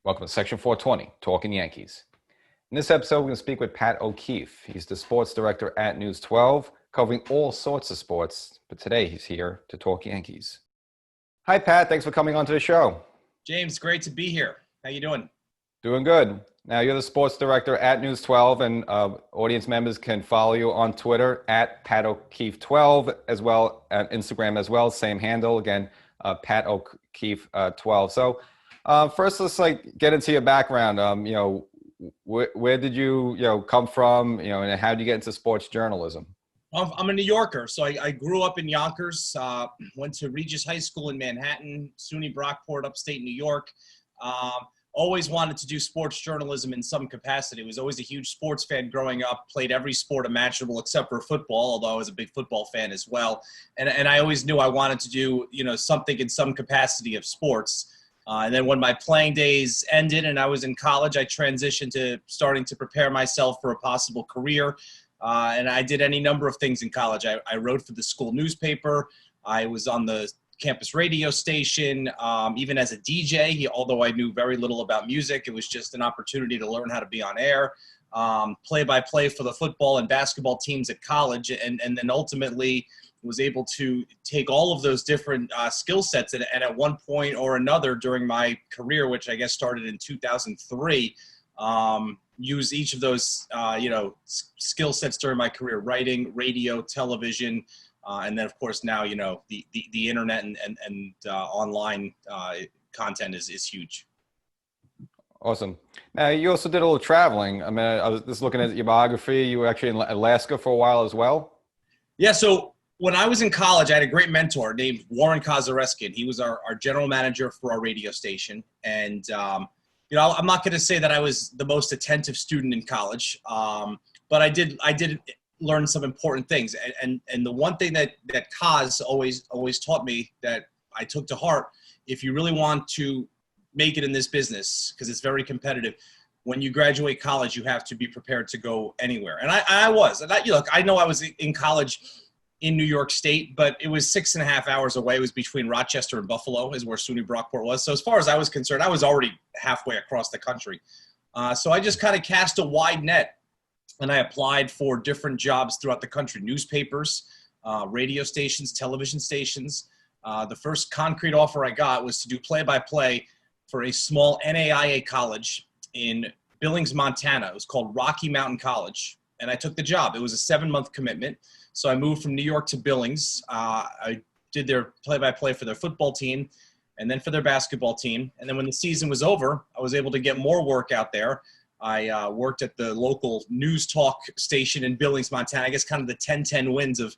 Welcome to Section 420, Talkin Yankees. In this episode, we're going to speak with Pat O'Keefe. He's the sports director at News 12, covering all sorts of sports, but today he's here to talk Yankees. Hi, Pat. Thanks for coming on to the show. James, great to be here. How you doing? Doing good. Now, you're the sports director at News 12, and audience members can follow you on Twitter at Pat O'Keefe 12, as well as Instagram as well, same handle, again, Pat O'Keefe 12. So first, let's get into your background. Where did you come from, and how did you get into sports journalism? I'm a New Yorker, so I grew up in Yonkers, went to Regis High School in Manhattan, SUNY Brockport, upstate New York. Always wanted to do sports journalism in some capacity. Was always a huge sports fan growing up, played every sport imaginable except for football, although I was a big football fan as well. And I always knew I wanted to do, something in some capacity of sports. And then when my playing days ended and I was in college, I transitioned to starting to prepare myself for a possible career. And I did any number of things in college. I wrote for the school newspaper. I was on the campus radio station, even as a DJ. Although I knew very little about music, it was just an opportunity to learn how to be on air. Play-by-play for the football and basketball teams at college, and then ultimately was able to take all of those different skill sets and at one point or another during my career, which I guess started in 2003, use each of those, skill sets during my career: writing, radio, television, and then of course now, the internet and online content is huge. Awesome. Now, you also did a little traveling. I mean, I was just looking at your biography. You were actually in Alaska for a while as well. Yeah. So when I was in college, I had a great mentor named Warren Kozareskin. He was our general manager for our radio station. And, I'm not going to say that I was the most attentive student in college, but I did learn some important things. And the one thing that Koz always taught me that I took to heart: if you really want to make it in this business, because it's very competitive, when you graduate college, you have to be prepared to go anywhere. And I was. And I know I was in college in New York State, but it was 6.5 hours away. It was between Rochester and Buffalo is where SUNY Brockport was. So as far as I was concerned, I was already halfway across the country. So I just kind of cast a wide net, and I applied for different jobs throughout the country: newspapers, radio stations, television stations. The first concrete offer I got was to do play-by-play for a small NAIA college in Billings, Montana. It was called Rocky Mountain College, and I took the job. It was a 7-month commitment. So I moved from New York to Billings. I did their play-by-play for their football team and then for their basketball team. And then when the season was over, I was able to get more work out there. I worked at the local news talk station in Billings, Montana. I guess kind of the 10-10 wins of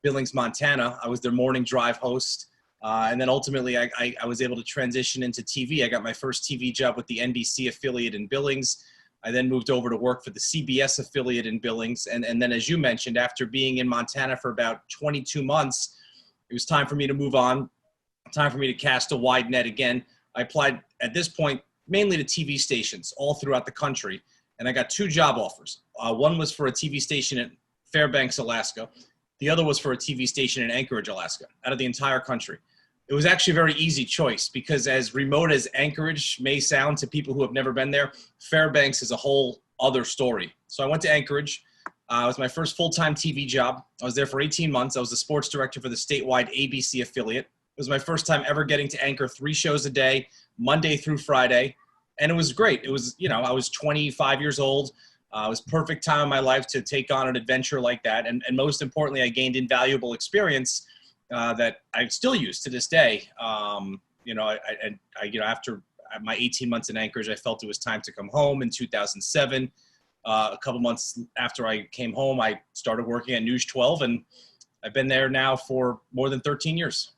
Billings, Montana. I was their morning drive host. And then ultimately I was able to transition into TV. I got my first TV job with the NBC affiliate in Billings. I then moved over to work for the CBS affiliate in Billings. And then, as you mentioned, after being in Montana for about 22 months, it was time for me to move on, time for me to cast a wide net again. I applied at this point mainly to TV stations all throughout the country, and I got 2 job offers. One was for a TV station in Fairbanks, Alaska. The other was for a TV station in Anchorage, Alaska, out of the entire country. It was actually a very easy choice because, as remote as Anchorage may sound to people who have never been there, Fairbanks is a whole other story. So I went to Anchorage. It was my first full-time TV job. I was there for 18 months. I was the sports director for the statewide ABC affiliate. It was my first time ever getting to anchor 3 shows a day, Monday through Friday. And it was great. It was, I was 25 years old. It was perfect time in my life to take on an adventure like that. And most importantly, I gained invaluable experience that I still use to this day. After my 18 months in Anchorage, I felt it was time to come home in 2007. A couple months after I came home, I started working at News 12, and I've been there now for more than 13 years.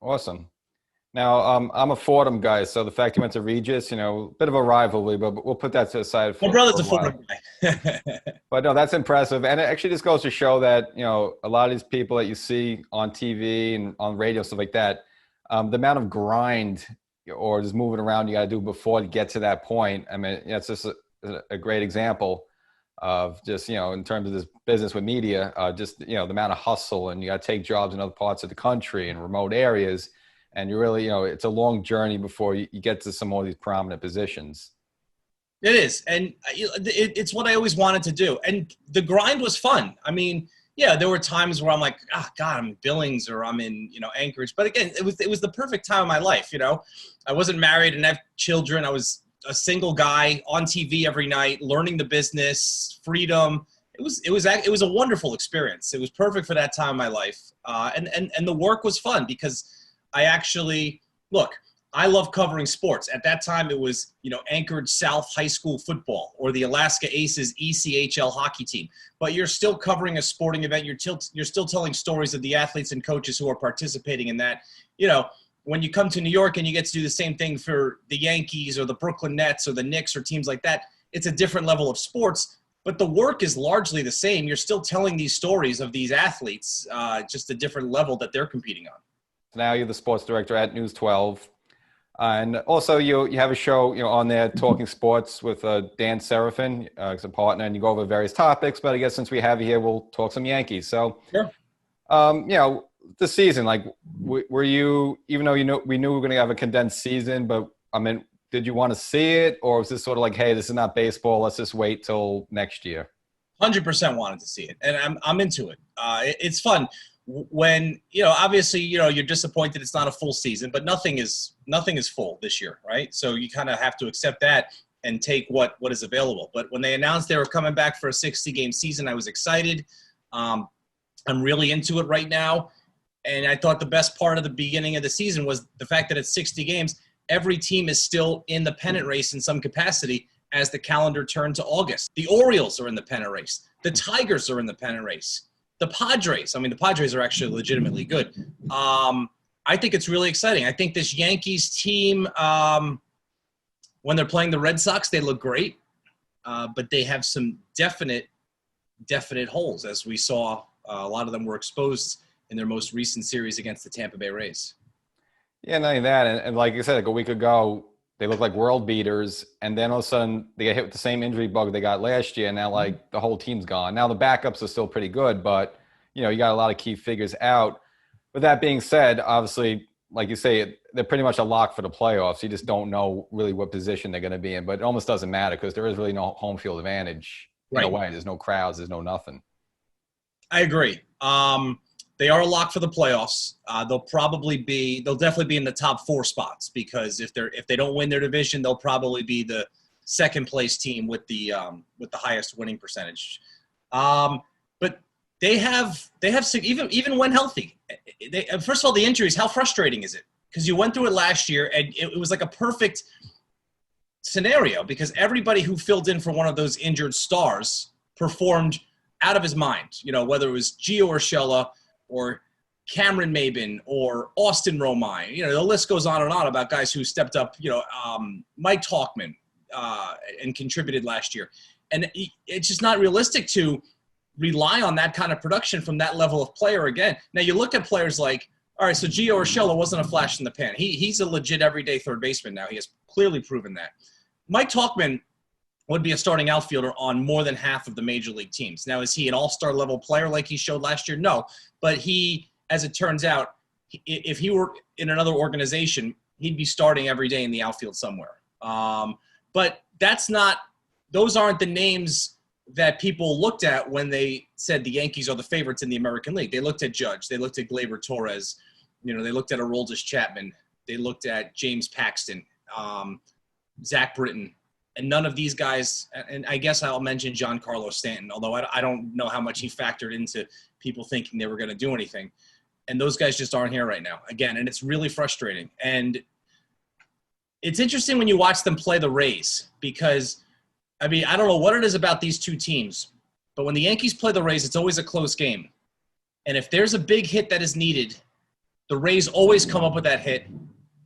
Awesome. Now, I'm a Fordham guy, so the fact you went to Regis, bit of a rivalry, but we'll put that to the side. My brother's a Fordham guy. But no, that's impressive. And it actually just goes to show that, a lot of these people that you see on TV and on radio, stuff like that, the amount of grind or just moving around you got to do before to get to that point. I mean, it's just a great example of just, in terms of this business with media, the amount of hustle, and you got to take jobs in other parts of the country and remote areas. and you really, it's a long journey before you get to some more of these prominent positions. It is, and it's what I always wanted to do. And the grind was fun. I mean, yeah, there were times where I'm like, oh, God, I'm in Billings or I'm in, Anchorage. But again, it was the perfect time of my life, I wasn't married and have children. I was a single guy on TV every night, learning the business, freedom. It was a wonderful experience. It was perfect for that time of my life. And the work was fun because I actually, look, I love covering sports. At that time, it was, Anchorage South High School football or the Alaska Aces ECHL hockey team. But you're still covering a sporting event. You're still telling stories of the athletes and coaches who are participating in that. When you come to New York and you get to do the same thing for the Yankees or the Brooklyn Nets or the Knicks or teams like that, it's a different level of sports. But the work is largely the same. You're still telling these stories of these athletes, just a different level that they're competing on. Now you're the sports director at News 12. And also you have a show, on there, Talking Sports with Dan Serafin, as a partner, and you go over various topics. But I guess since we have you here, we'll talk some Yankees. So, sure. The season, like, were you, even though we knew we were going to have a condensed season, but I mean, did you want to see it, or was this sort of like, hey, this is not baseball, let's just wait till next year? 100% wanted to see it, and I'm into it. It's fun. When obviously you're disappointed it's not a full season, but nothing is full this year, right? So you kind of have to accept that and take what is available. But when they announced they were coming back for a 60-game season, I was excited. I'm really into it right now, and I thought the best part of the beginning of the season was the fact that it's 60 games. Every team is still in the pennant race in some capacity as the calendar turned to August. The Orioles are in the pennant race. The Tigers are in the pennant race. The Padres, the Padres are actually legitimately good. I think it's really exciting. I think this Yankees team, when they're playing the Red Sox, they look great, but they have some definite holes, as we saw. A lot of them were exposed in their most recent series against the Tampa Bay Rays. Yeah, not only that, and like I said, like a week ago, they look like world beaters, and then all of a sudden they get hit with the same injury bug they got last year, and now like the whole team's gone. Now the backups are still pretty good, but you got a lot of key figures out. With that being said, obviously, like you say, they're pretty much a lock for the playoffs. You just don't know really what position they're going to be in, but it almost doesn't matter because there is really no home field advantage in a way. There's no crowds, there's no nothing. I agree. They are a lock for the playoffs. They'll definitely be in the top 4 spots because if they don't win their division, they'll probably be the second place team with the highest winning percentage. But they have even when healthy. First of all, the injuries. How frustrating is it? Because you went through it last year and it was like a perfect scenario because everybody who filled in for one of those injured stars performed out of his mind. Whether it was Gio Urshela or Cameron Maybin or Austin Romine. The list goes on and on about guys who stepped up, Mike Talkman and contributed last year. And it's just not realistic to rely on that kind of production from that level of player again. Now, you look at players like, all right, so Gio Urshela wasn't a flash in the pan. He's a legit everyday third baseman now. He has clearly proven that. Mike Talkman would be a starting outfielder on more than half of the major league teams. Now, is he an all-star level player like he showed last year? No. But he, as it turns out, if he were in another organization, he'd be starting every day in the outfield somewhere. But those aren't the names that people looked at when they said the Yankees are the favorites in the American League. They looked at Judge. They looked at Gleyber Torres. They looked at Aroldis Chapman. They looked at James Paxton, Zach Britton. And none of these guys, and I guess I'll mention Giancarlo Stanton, although I don't know how much he factored into people thinking they were going to do anything. And those guys just aren't here right now. Again, and it's really frustrating. And it's interesting when you watch them play the Rays because, I don't know what it is about these two teams, but when the Yankees play the Rays, it's always a close game. And if there's a big hit that is needed, the Rays always come up with that hit,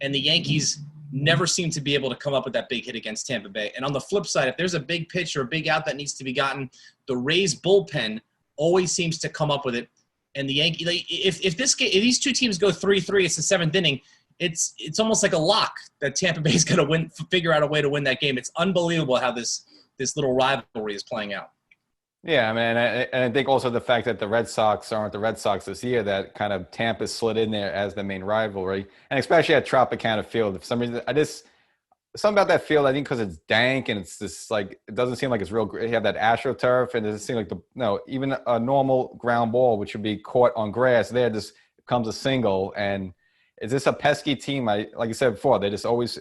and the Yankees never seem to be able to come up with that big hit against Tampa Bay. And on the flip side, if there's a big pitch or a big out that needs to be gotten, the Rays bullpen always seems to come up with it. And the Yankees, if these two teams go 3-3, it's the 7th inning. It's almost like a lock that Tampa Bay is going to figure out a way to win that game. It's unbelievable how this little rivalry is playing out. Yeah, I mean, and I think also the fact that the Red Sox aren't the Red Sox this year, that kind of Tampa slid in there as the main rivalry, and especially at Tropicana Field. For some reason, something about that field. I think because it's dank and it's just like it doesn't seem like it's real. You have that AstroTurf, and it doesn't seem like even a normal ground ball, which would be caught on grass, there just comes a single. And is this a pesky team? Like you said before, they just always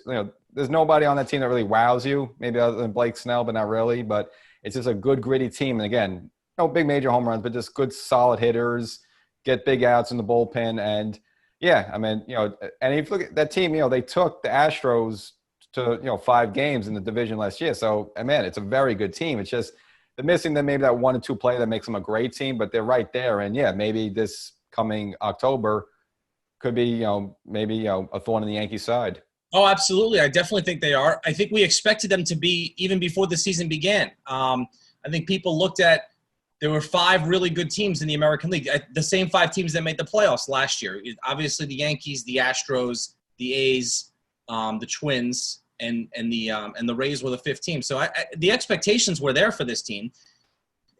there's nobody on that team that really wows you. Maybe other than Blake Snell, but not really. But it's just a good gritty team. And again, no big major home runs, but just good solid hitters, get big outs in the bullpen. And yeah, I mean, and if you look at that team, they took the Astros to 5 games in the division last year. So, man, it's a very good team. It's just they're missing maybe that 1 or 2 play that makes them a great team, but they're right there. And yeah, maybe this coming October could be maybe a thorn in the Yankee side. Oh, absolutely. I definitely think they are. I think we expected them to be even before the season began. I think people looked at there were 5 really good teams in the American League, the same 5 teams that made the playoffs last year. Obviously, the Yankees, the Astros, the A's, the Twins, and the Rays were the 5th team. So the expectations were there for this team,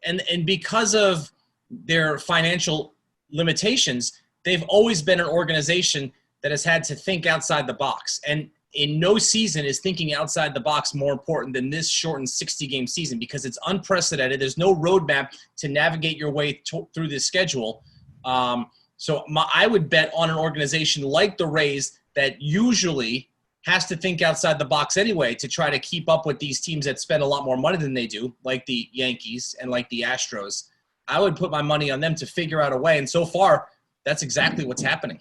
and because of their financial limitations, they've always been an organization that has had to think outside the box. And in no season is thinking outside the box more important than this shortened 60-game season, because it's unprecedented. There's no roadmap to navigate your way through this schedule. So I would bet on an organization like the Rays that usually has to think outside the box anyway to try to keep up with these teams that spend a lot more money than they do, like the Yankees and like the Astros. I would put my money on them to figure out a way. And so far, that's exactly what's happening.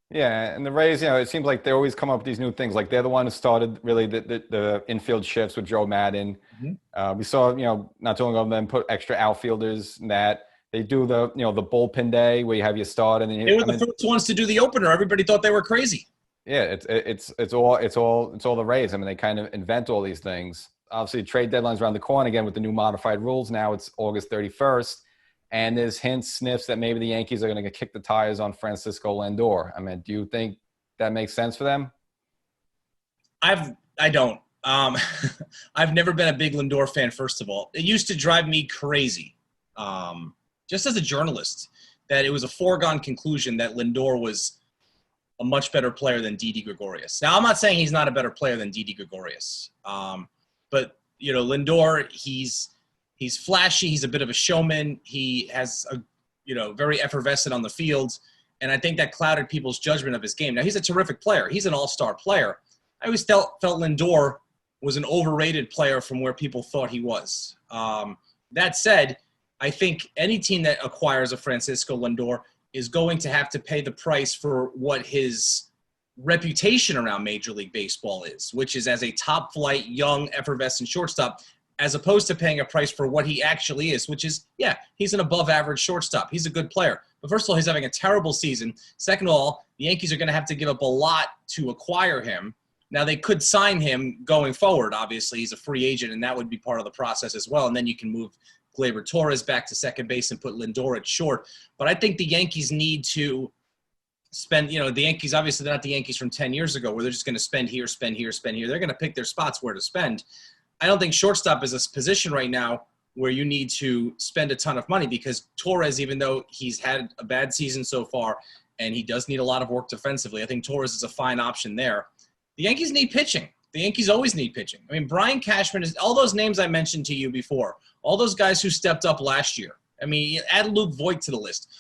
Yeah, and the Rays, it seems like they always come up with these new things. Like they're the one who started really the infield shifts with Joe Madden. Mm-hmm. We saw, not too long ago them put extra outfielders in that. They do the bullpen day where you have your start, and then they were the first ones to do the opener. Everybody thought they were crazy. Yeah, it's all the Rays. I mean, they kind of invent all these things. Obviously, trade deadline's around the corner again with the new modified rules. Now it's August 31st. And there's hints, sniffs that maybe the Yankees are going to kick the tires on Francisco Lindor. I mean, do you think that makes sense for them? I don't. I've never been a big Lindor fan, first of all. It used to drive me crazy, just as a journalist, that it was a foregone conclusion that Lindor was a much better player than Didi Gregorius. Now, I'm not saying he's not a better player than Didi Gregorius. But, Lindor, He's flashy. He's a bit of a showman. He has very effervescent on the field. And I think that clouded people's judgment of his game. Now, he's a terrific player. He's an all-star player. I always felt Lindor was an overrated player from where people thought he was. That said, I think any team that acquires a Francisco Lindor is going to have to pay the price for what his reputation around Major League Baseball is, which is as a top-flight, young, effervescent shortstop, as opposed to paying a price for what he actually is, which is, he's an above-average shortstop. He's a good player. But first of all, he's having a terrible season. Second of all, the Yankees are going to have to give up a lot to acquire him. Now, they could sign him going forward. Obviously, he's a free agent, and that would be part of the process as well. And then you can move Gleyber Torres back to second base and put Lindor at short. But I think the Yankees need to spend, the Yankees, obviously, they're not the Yankees from 10 years ago where they're just going to spend here, spend here, spend here. They're going to pick their spots where to spend. I don't think shortstop is a position right now where you need to spend a ton of money, because Torres, even though he's had a bad season so far and he does need a lot of work defensively, I think Torres is a fine option there. The Yankees need pitching. The Yankees always need pitching. I mean, Brian Cashman is all those names I mentioned to you before, all those guys who stepped up last year. I mean, add Luke Voigt to the list.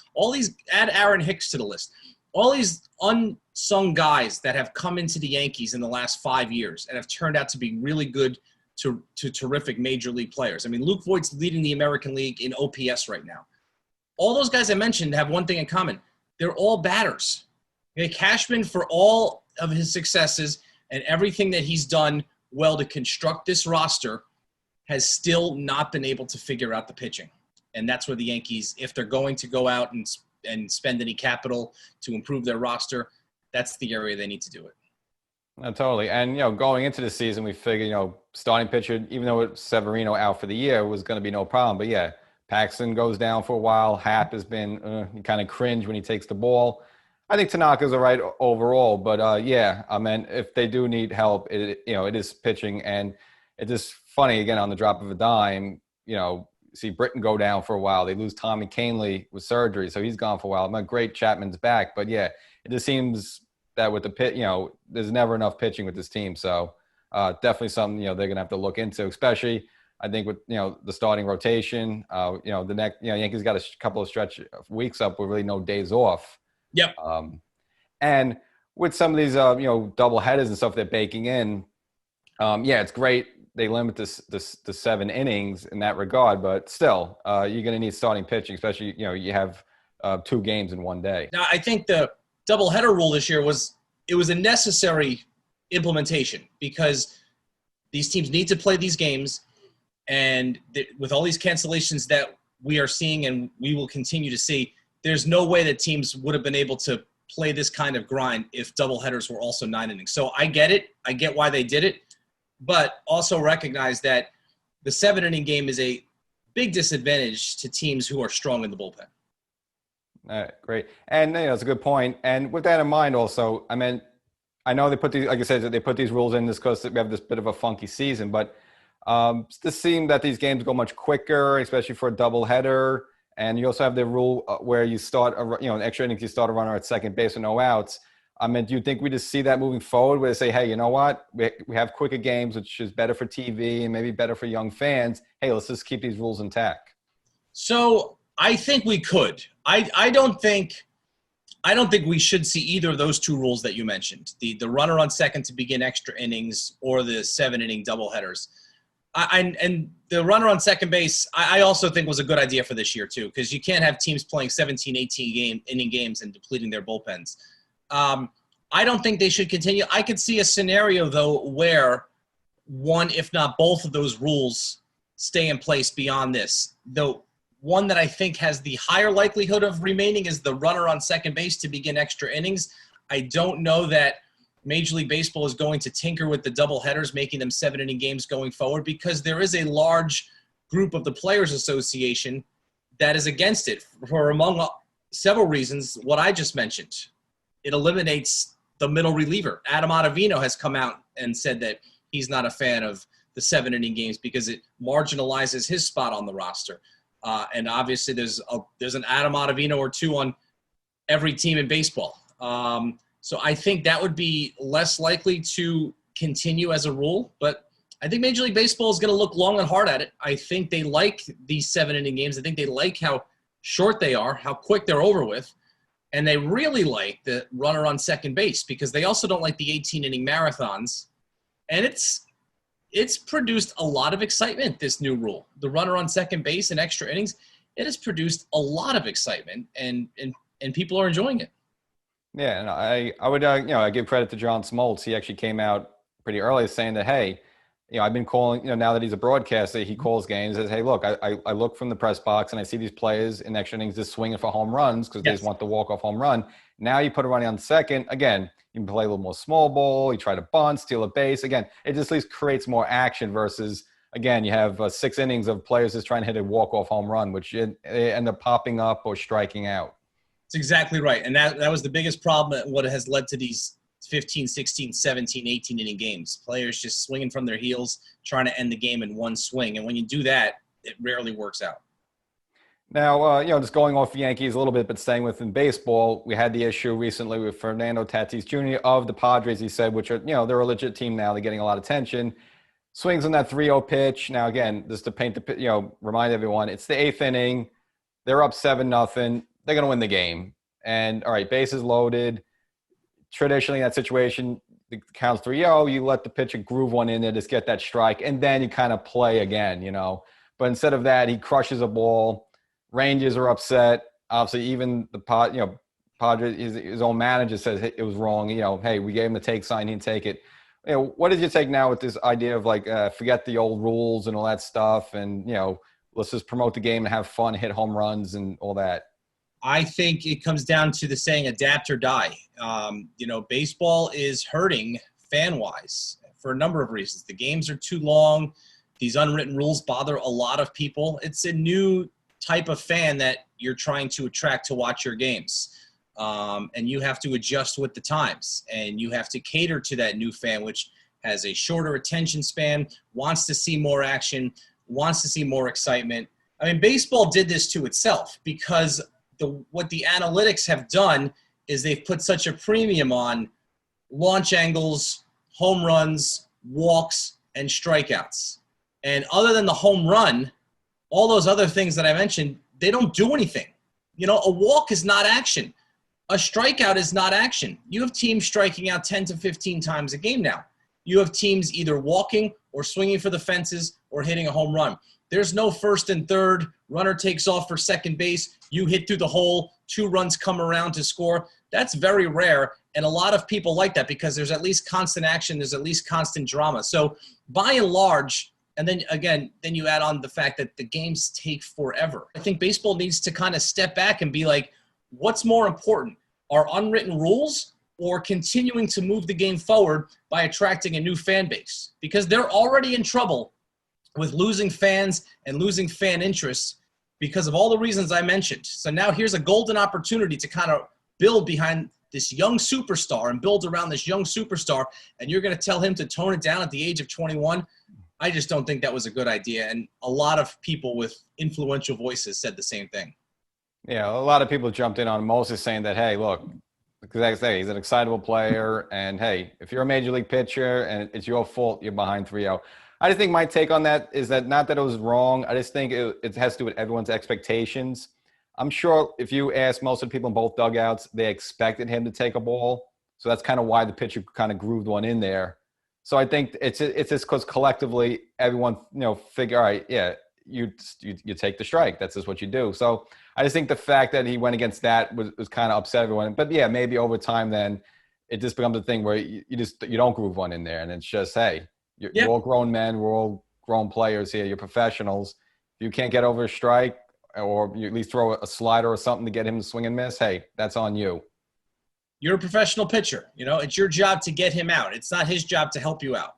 Add Aaron Hicks to the list. All these unsung guys that have come into the Yankees in the last 5 years and have turned out to be really good to terrific major league players. I mean, Luke Voigt's leading the American League in OPS right now. All those guys I mentioned have one thing in common. They're all batters. Okay, Cashman, for all of his successes and everything that he's done well to construct this roster, has still not been able to figure out the pitching. And that's where the Yankees, if they're going to go out and spend any capital to improve their roster, that's the area they need to do it. Totally. And, going into the season, we figured, starting pitcher, even though it's Severino out for the year, was going to be no problem. But, yeah, Paxton goes down for a while. Happ has been you kind of cringe when he takes the ball. I think Tanaka's all right overall. But, I mean, if they do need help, it is pitching. And it's just funny, again, on the drop of a dime, see Britton go down for a while. They lose Tommy Kahnle with surgery, so he's gone for a while. I'm great Chapman's back, but yeah, it just seems that with the pit, there's never enough pitching with this team. So definitely something, they're going to have to look into, especially I think with, the starting rotation, the next, Yankees got a couple of stretch weeks up with really no days off. Yep. And with some of these, double headers and stuff they're baking in, it's great. They limit this to 7 innings in that regard, but still, you're going to need starting pitching, especially, you have 2 games in one day. Now, I think the doubleheader rule this year was a necessary implementation because these teams need to play these games, and with all these cancellations that we are seeing and we will continue to see, there's no way that teams would have been able to play this kind of grind if doubleheaders were also 9 innings. So I get it. I get why they did it. But also recognize that the 7-inning game is a big disadvantage to teams who are strong in the bullpen. All right, great. And that's a good point. And with that in mind also, I know they put these, like I said, they put these rules in this because we have this bit of a funky season, but it just seems that these games go much quicker, especially for a doubleheader. And you also have the rule where you start, an extra innings, you start a runner at second base with no outs. Do you think we just see that moving forward where they say, hey, you know what? We have quicker games, which is better for TV and maybe better for young fans. Hey, let's just keep these rules intact. So I think we could. I don't think we should see either of those 2 rules that you mentioned, the runner on second to begin extra innings or the 7-inning doubleheaders. And the runner on second base, I also think was a good idea for this year too, because you can't have teams playing 17, 18 inning games and depleting their bullpens. I don't think they should continue. I could see a scenario, though, where one, if not both of those rules stay in place beyond this. The one that I think has the higher likelihood of remaining is the runner on second base to begin extra innings. I don't know that Major League Baseball is going to tinker with the doubleheaders, making them 7-inning games going forward, because there is a large group of the Players Association that is against it for, among several reasons, what I just mentioned. It eliminates the middle reliever. Adam Ottavino has come out and said that he's not a fan of the 7-inning games because it marginalizes his spot on the roster. And obviously there's an Adam Ottavino or 2 on every team in baseball. So I think that would be less likely to continue as a rule. But I think Major League Baseball is going to look long and hard at it. I think they like these 7-inning games. I think they like how short they are, how quick they're over with. And they really like the runner on second base because they also don't like the 18-inning marathons. And it's produced a lot of excitement, this new rule. The runner on second base and extra innings, it has produced a lot of excitement, and people are enjoying it. Yeah, and I would, I give credit to John Smoltz. He actually came out pretty early saying that, hey, I've been calling, now that he's a broadcaster, he calls games, says, hey, look, I look from the press box and I see these players in extra innings just swinging for home runs because they just want the walk-off home run. Now you put a runner on second. Again, you can play a little more small ball. You try to bunt, steal a base. Again, it just at least creates more action versus, again, you have 6 innings of players just trying to hit a walk-off home run, which they end up popping up or striking out. That's exactly right. And that was the biggest problem, what has led to these 15, 16, 17, 18-inning games. Players just swinging from their heels, trying to end the game in one swing. And when you do that, it rarely works out. Now, just going off the Yankees a little bit, but staying within baseball, we had the issue recently with Fernando Tatis Jr. of the Padres, he said, which are, they're a legit team now. They're getting a lot of attention. Swings on that 3-0 pitch. Now, again, just to paint the, remind everyone, it's the 8th inning. They're up 7-0. They're going to win the game. And, all right, bases loaded. Traditionally, in that situation, the count's 3-0. You let the pitcher groove one in there, just get that strike, and then you kind of play again, But instead of that, he crushes a ball. Rangers are upset. Obviously, even the Padres, his own manager says it was wrong. Hey, we gave him the take sign, he didn't take it. What did you take now with this idea of forget the old rules and all that stuff, and let's just promote the game and have fun, hit home runs and all that? I think it comes down to the saying adapt or die. Baseball is hurting fan-wise for a number of reasons. The games are too long. These unwritten rules bother a lot of people. It's a new type of fan that you're trying to attract to watch your games. And you have to adjust with the times. And you have to cater to that new fan, which has a shorter attention span, wants to see more action, wants to see more excitement. I mean, baseball did this to itself because what the analytics have done is they've put such a premium on launch angles, home runs, walks, and strikeouts. And other than the home run, all those other things that I mentioned, they don't do anything. You know, a walk is not action. A strikeout is not action. You have teams striking out 10 to 15 times a game now. You have teams either walking or swinging for the fences or hitting a home run. There's no first and third. Runner takes off for second base. You hit through the hole. 2 runs come around to score. That's very rare, and a lot of people like that because there's at least constant action. There's at least constant drama. So by and large, and then again, then you add on the fact that the games take forever. I think baseball needs to kind of step back and be like, what's more important, our unwritten rules or continuing to move the game forward by attracting a new fan base? Because they're already in trouble with losing fans and losing fan interest because of all the reasons I mentioned. So now here's a golden opportunity to kind of build behind this young superstar and build around this young superstar, and you're going to tell him to tone it down at the age of 21? I just don't think that was a good idea, and a lot of people with influential voices said the same thing. Yeah, a lot of people jumped in on Moises saying that, hey, look, because I say he's an excitable player, and hey, if you're a major league pitcher and it's your fault you're behind 3-0. I just think my take on that is that not that it was wrong. I just think it has to do with everyone's expectations. I'm sure if you ask most of the people in both dugouts, they expected him to take a ball. So that's kind of why the pitcher kind of grooved one in there. So I think it's just because collectively everyone, figure, all right, yeah, you take the strike. That's just what you do. So I just think the fact that he went against that was kind of upset everyone. But yeah, maybe over time then it just becomes a thing where you don't groove one in there. And it's just, hey, you're all grown men. We're all grown players here. You're professionals. If you can't get over a strike, or you at least throw a slider or something to get him to swing and miss, hey, that's on you. You're a professional pitcher. It's your job to get him out. It's not his job to help you out.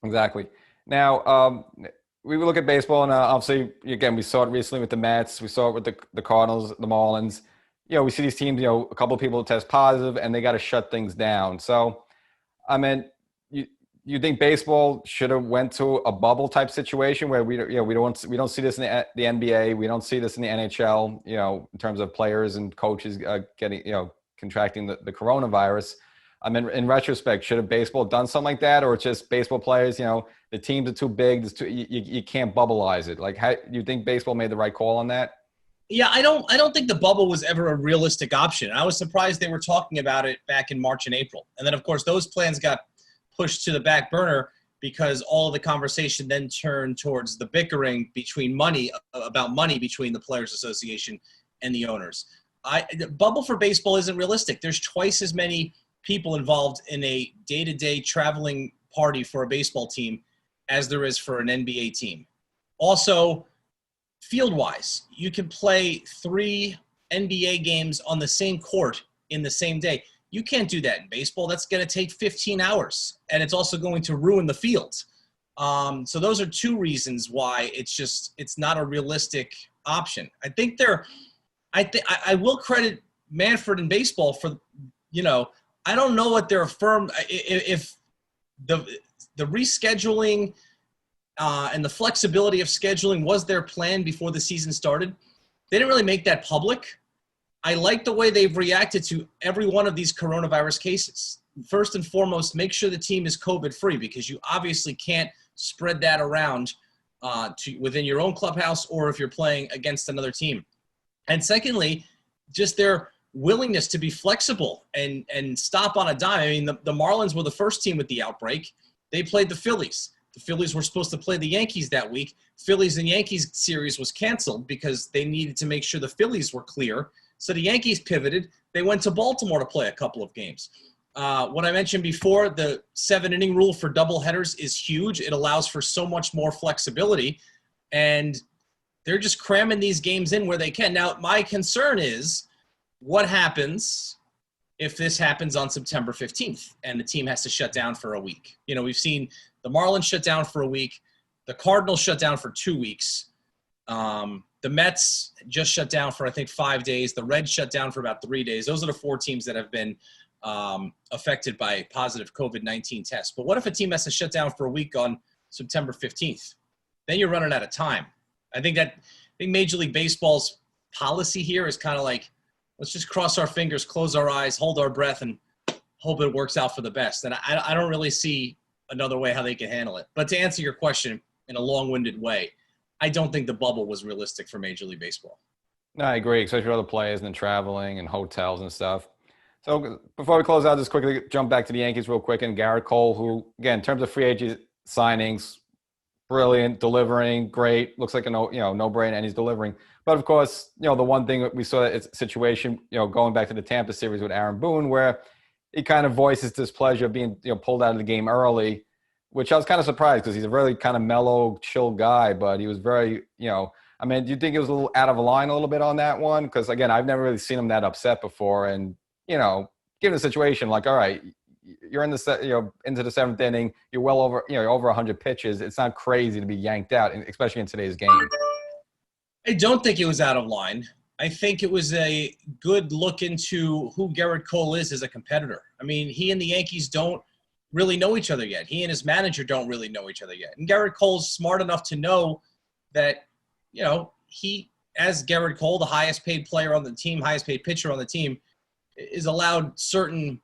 Exactly. Now, we look at baseball, and obviously, again, we saw it recently with the Mets. We saw it with the Cardinals, the Marlins. We see these teams, a couple of people test positive, and they got to shut things down. So, I mean, you think baseball should have went to a bubble type situation where we don't see this in the NBA, we don't see this in the NHL, in terms of players and coaches getting contracting the coronavirus. I mean, in retrospect, should have baseball done something like that, or just baseball players, the teams are too big, you can't bubbleize it? Like, how you think baseball made the right call on that? Yeah, I don't think the bubble was ever a realistic option. I was surprised they were talking about it back in March and April, and then of course those plans got pushed to the back burner because all of the conversation then turned towards the bickering about money between the Players Association and the owners. The bubble for baseball isn't realistic. There's twice as many people involved in a day-to-day traveling party for a baseball team as there is for an NBA team. Also, field-wise, you can play 3 NBA games on the same court in the same day. You can't do that in baseball. That's going to take 15 hours, and it's also going to ruin the field. So those are 2 reasons why it's not a realistic option. I will credit Manfred and baseball for, I don't know what their firm, if the rescheduling and the flexibility of scheduling was their plan before the season started. They didn't really make that public. I like the way they've reacted to every one of these coronavirus cases. First and foremost, make sure the team is COVID-free because you obviously can't spread that around within your own clubhouse or if you're playing against another team. And secondly, just their willingness to be flexible and stop on a dime. I mean, the Marlins were the first team with the outbreak. They played the Phillies. The Phillies were supposed to play the Yankees that week. Phillies and Yankees series was canceled because they needed to make sure the Phillies were clear. So the Yankees pivoted. They went to Baltimore to play a couple of games. What I mentioned before, the 7-inning rule for doubleheaders is huge. It allows for so much more flexibility, and they're just cramming these games in where they can. Now, my concern is what happens if this happens on September 15th and the team has to shut down for a week. We've seen the Marlins shut down for a week. The Cardinals shut down for 2 weeks. The Mets just shut down for, I think, 5 days. The Reds shut down for about 3 days. Those are the 4 teams that have been affected by positive COVID-19 tests. But what if a team has to shut down for a week on September 15th? Then you're running out of time. I think Major League Baseball's policy here is kind of like, let's just cross our fingers, close our eyes, hold our breath, and hope it works out for the best. And I don't really see another way how they can handle it. But to answer your question in a long-winded way, I don't think the bubble was realistic for Major League Baseball. No, I agree, especially for other players and then traveling and hotels and stuff. So before we close out, just quickly jump back to the Yankees real quick and Garrett Cole, who, again, in terms of free agent signings, brilliant, delivering, great, looks like a no-brainer, and he's delivering. But of course, the one thing we saw that situation, going back to the Tampa series with Aaron Boone, where he kind of voices displeasure being pulled out of the game early, which I was kind of surprised because he's a really kind of mellow, chill guy, but he was very, I mean, do you think it was a little out of line a little bit on that one? Because again, I've never really seen him that upset before, and given the situation, like, all right, you're in the into the seventh inning, you're well over over 100 pitches. It's not crazy to be yanked out, especially in today's game. I don't think it was out of line. I think it was a good look into who Garrett Cole is as a competitor. I mean, he and the Yankees don't really know each other yet. He and his manager don't really know each other yet. And Garrett Cole's smart enough to know that, he, as Garrett Cole, the highest paid player on the team, highest paid pitcher on the team, is allowed certain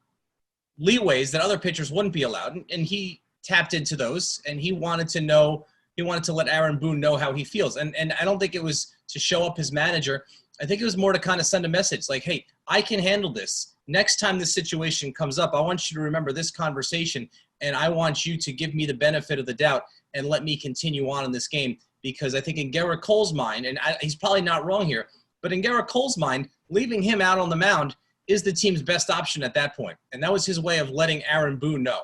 leeways that other pitchers wouldn't be allowed. And he tapped into those, and he wanted to let Aaron Boone know how he feels. And I don't think it was to show up his manager. I think it was more to kind of send a message like, hey, I can handle this. Next time this situation comes up, I want you to remember this conversation, and I want you to give me the benefit of the doubt and let me continue on in this game. Because I think in Garrett Cole's mind, and he's probably not wrong here, but in Garrett Cole's mind, leaving him out on the mound is the team's best option at that point. And that was his way of letting Aaron Boone know.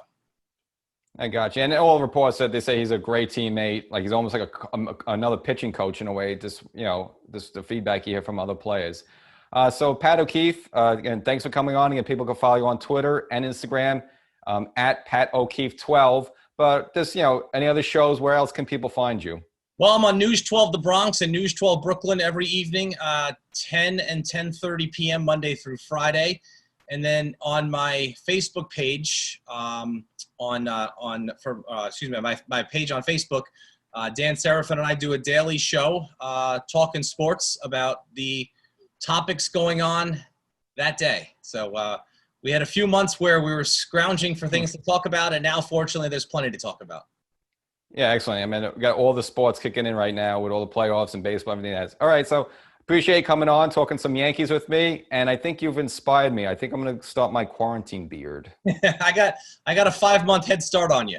I got you. And all reports said they say he's a great teammate. Like he's almost like another pitching coach in a way. Just the feedback you hear from other players. So Pat O'Keefe, again, thanks for coming on. Again, people can follow you on Twitter and Instagram at Pat O'Keefe 12. But just any other shows? Where else can people find you? Well, I'm on News 12 The Bronx and News 12 Brooklyn every evening, 10 and 10:30 p.m. Monday through Friday. And then on my Facebook page, my page on Facebook, Dan Serafin and I do a daily show talking sports about the topics going on that day. So we had a few months where we were scrounging for things to talk about, and now, fortunately, there's plenty to talk about. Yeah, excellent. I mean, we got all the sports kicking in right now with all the playoffs and baseball, everything that's. All right, so appreciate you coming on, talking some Yankees with me, and I think you've inspired me. I think I'm going to start my quarantine beard. I got a 5-month head start on you.